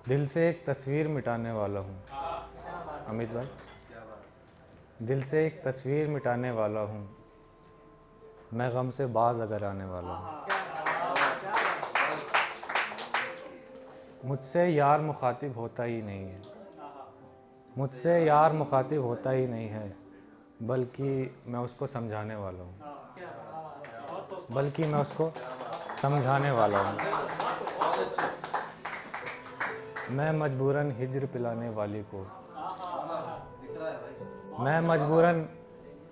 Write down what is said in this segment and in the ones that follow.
दिल से एक तस्वीर मिटाने वाला हूँ। अमित भाई, दिल से एक तस्वीर मिटाने वाला हूँ, मैं गम से बाज अगर आने वाला हूँ। मुझसे यार मुखातिब होता ही नहीं है, मुझसे यार मुखातिब होता ही नहीं है, बल्कि मैं उसको समझाने वाला हूँ, बल्कि मैं उसको समझाने वाला हूँ। मैं मजबूरन हिज्र पिलाने वाली को, मैं मजबूरन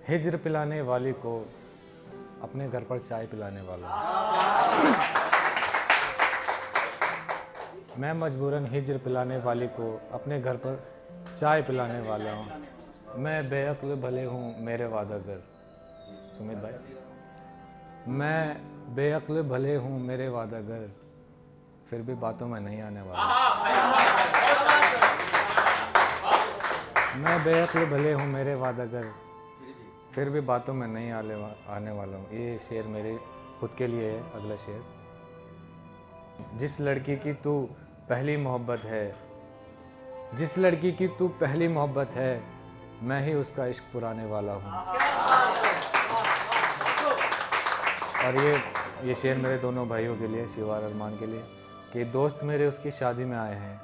हिज्र पिलाने वाली को अपने घर पर चाय पिलाने वाला हूँ। मैं मजबूरन हिज्र पिलाने वाली को अपने घर पर चाय पिलाने वाला हूँ। मैं बेअक्ल भले हूँ मेरे वादागर। सुमित भाई, मैं बेअक्ल भले हूँ मेरे वादागर, फिर भी बातों में नहीं आने वाला। मैं बेअक्ल भले हूँ मेरे वादागर, फिर भी बातों में नहीं आने वाला हूँ। ये शेर मेरे खुद के लिए है। अगला शेर। जिस लड़की की तू पहली मोहब्बत है, जिस लड़की की तू पहली मोहब्बत है, मैं ही उसका इश्क पुराने वाला हूँ। और ये शेर मेरे दोनों भाइयों के लिए, शिवा और अरमान के लिए, कि दोस्त मेरे उसकी शादी में आए हैं,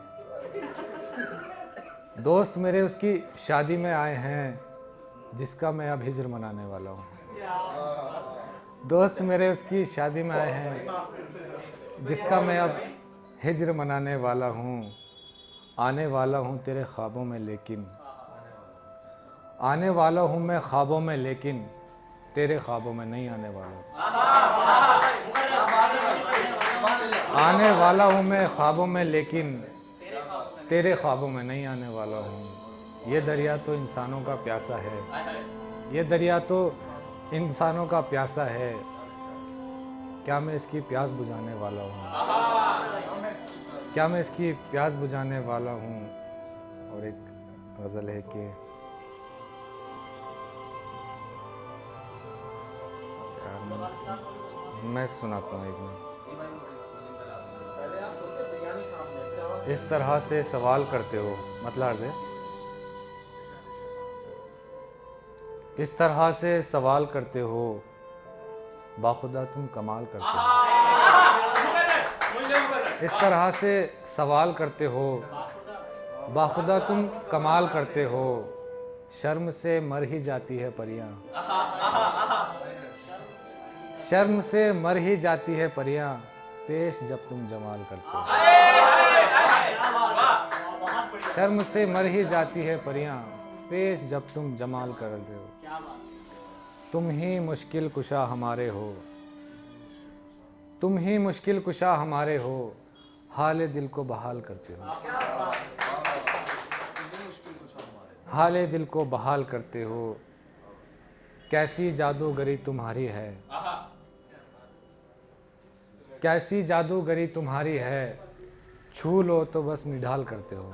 दोस्त मेरे उसकी शादी में आए हैं, जिसका मैं अब हिज्र मनाने वाला हूँ। दोस्त मेरे उसकी शादी में आए हैं, जिसका मैं अब हिज्र मनाने वाला हूँ। आने वाला हूँ तेरे ख्वाबों में लेकिन, आने वाला हूँ मैं ख्वाबों में लेकिन, तेरे ख्वाबों में नहीं आने वाला हूँ। आने वाला हूँ मैं ख्वाबों में लेकिन, तेरे ख्वाबों में नहीं आने वाला हूँ। ये दरिया तो इंसानों का प्यासा है, ये दरिया तो इंसानों का प्यासा है, क्या मैं इसकी प्यास बुझाने वाला हूँ, क्या मैं इसकी प्यास बुझाने वाला हूँ। और एक गज़ल है कि मैं सुनाता हूँ एक मिनट। इस तरह से सवाल करते हो, मतलब अर्ज़ है, इस तरह से सवाल करते हो, बाखुदा तुम कमाल करते हो। इस तरह से सवाल करते हो, बाखुदा तुम कमाल करते हो। शर्म से मर ही जाती है परियां, शर्म से मर ही जाती है परियां, पेश जब तुम जमाल करते हो। शर्म से मर ही जाती है परियां, पेश जब तुम जमाल करते हो। तुम ही मुश्किल कुशा हमारे हो, तुम ही मुश्किल कुशा हमारे हो, हाल दिल को बहाल करते हो। हाल दिल को बहाल करते हो। कैसी जादूगरी तुम्हारी है, कैसी जादूगरी तुम्हारी है, छू लो तो बस निढाल करते हो।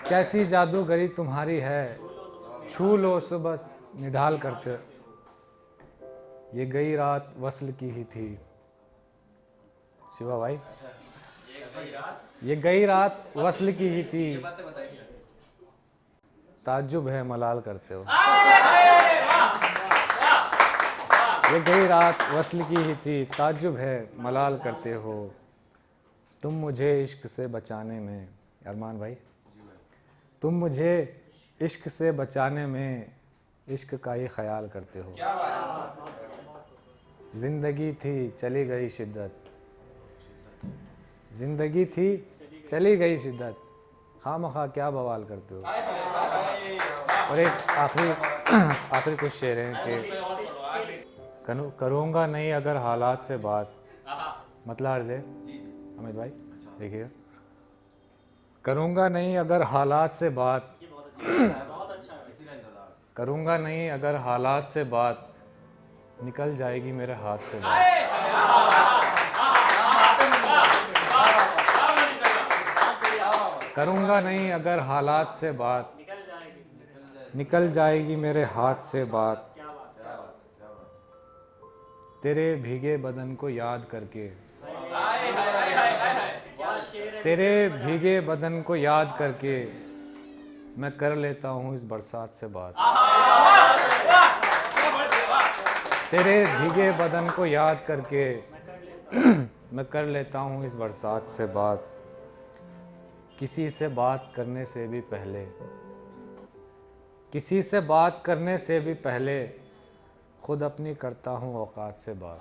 कैसी जादूगरी तुम्हारी है, छू लो तो बस निढाल करते हो। ये गई रात वस्ल की ही थी। शिवा भाई, ये गई रात वस्ल की ही थी, ताज्जुब है मलाल करते हो। ये गई रात वस्ल की ही थी, ताज्जुब है मलाल करते हो। तुम मुझे इश्क से बचाने में, अरमान भाई, तुम मुझे इश्क से बचाने में इश्क का ही ख्याल करते हो। जिंदगी थी चली गई शिद्दत, जिंदगी थी चली गई शिद्दत, खामखा क्या बवाल करते हो। और एक आखिरी कुछ शेर हैं कि करूँगा नहीं अगर हालात से बात, मतलब अर्ज़ है अमित भाई देखिए, करूँगा नहीं अगर हालात से बात, करूँगा नहीं अगर हालात से बात, निकल जाएगी मेरे हाथ से बात। करूँगा नहीं अगर हालात से बात, निकल जाएगी मेरे हाथ से बात। तेरे भीगे बदन को याद करके, तेरे भीगे बदन को याद करके मैं कर लेता हूँ इस बरसात से बात। तेरे भीगे बदन को याद करके मैं कर लेता हूँ इस बरसात से बात। किसी से बात करने से भी पहले, किसी से बात करने से भी पहले खुद अपनी करता हूँ औकात से बात।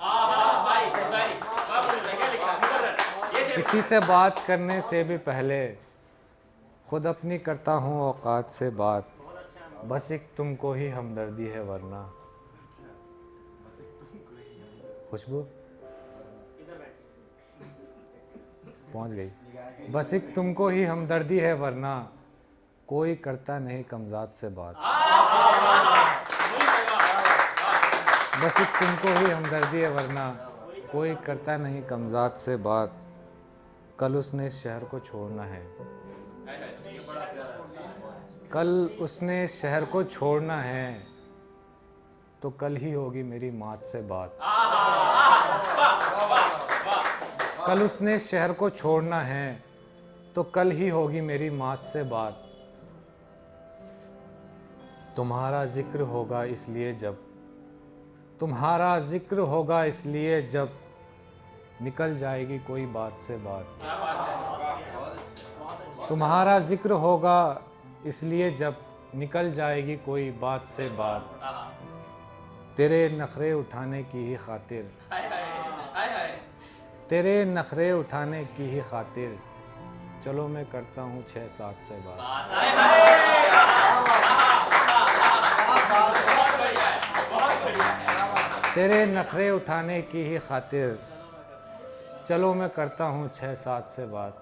किसी से बात करने से भी पहले खुद अपनी करता हूँ औकात से बात। बस एक तुमको ही हमदर्दी है वरना। खुशबू पहुंच गई। बस एक तुमको ही हमदर्दी है वरना कोई करता नहीं कमजात से बात। बस एक तुमको ही हमदर्दी है वरना कोई करता नहीं कमजात से बात। कल उसने इस शहर को छोड़ना है, कल उसने इस शहर को छोड़ना है, तो कल ही होगी मेरी मात से बात। कल उसने इस शहर को छोड़ना है, तो कल ही होगी मेरी मात से बात। तुम्हारा जिक्र होगा इसलिए जब, तुम्हारा जिक्र होगा इसलिए जब निकल जाएगी कोई बात से बात। तुम्हारा जिक्र होगा इसलिए जब निकल जाएगी कोई बात से बात। तेरे नखरे उठाने की ही खातिर, तेरे नखरे उठाने की ही खातिर चलो मैं करता हूँ 6-7 से बात। तेरे नखरे उठाने की ही खातिर चलो मैं करता हूँ 6-7 से बात।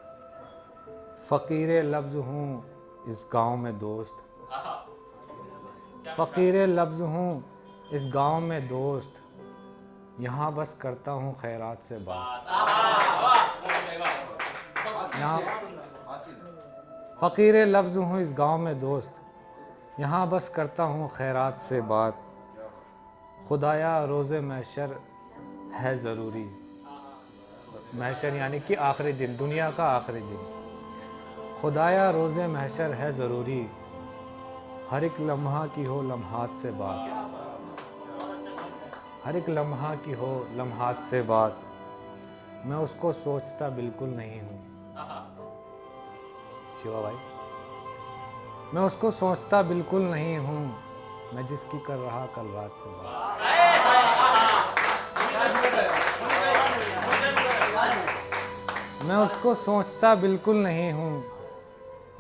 फ़कीर लफ्ज़ हूँ इस गांव में दोस्त, फ़कीर लफ्ज़ हूँ इस गांव में दोस्त, यहाँ बस करता हूँ खैरात से बात। यहाँ फ़कीर लफ्ज़ हूँ इस गांव में दोस्त, यहाँ बस करता हूँ खैरात से बात। खुदाया रोज़े महशर है ज़रूरी, महशर यानी कि आखिरी दिन, दुनिया का आखिरी दिन। खुदाया रोज़े महशर है ज़रूरी, हर एक लम्हा की हो लम्हात से बात। हर एक लम्हा की हो लम्हात से बात। मैं उसको सोचता बिल्कुल नहीं हूँ शिवा भाई, मैं उसको सोचता बिल्कुल नहीं हूँ, मैं जिसकी कर रहा कल रात से बात। मैं उसको सोचता बिल्कुल नहीं हूँ,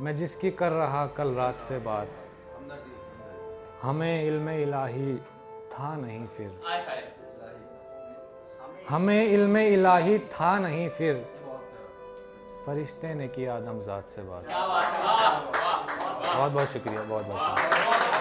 मैं जिसकी कर रहा कल रात से बात। हमें इल्म इलाही था नहीं फिर, हमें इल्म इलाही था नहीं फिर, फरिश्ते ने किया आदम ज़ात से बात। बहुत बहुत शुक्रिया, बहुत बहुत शुक्रिया।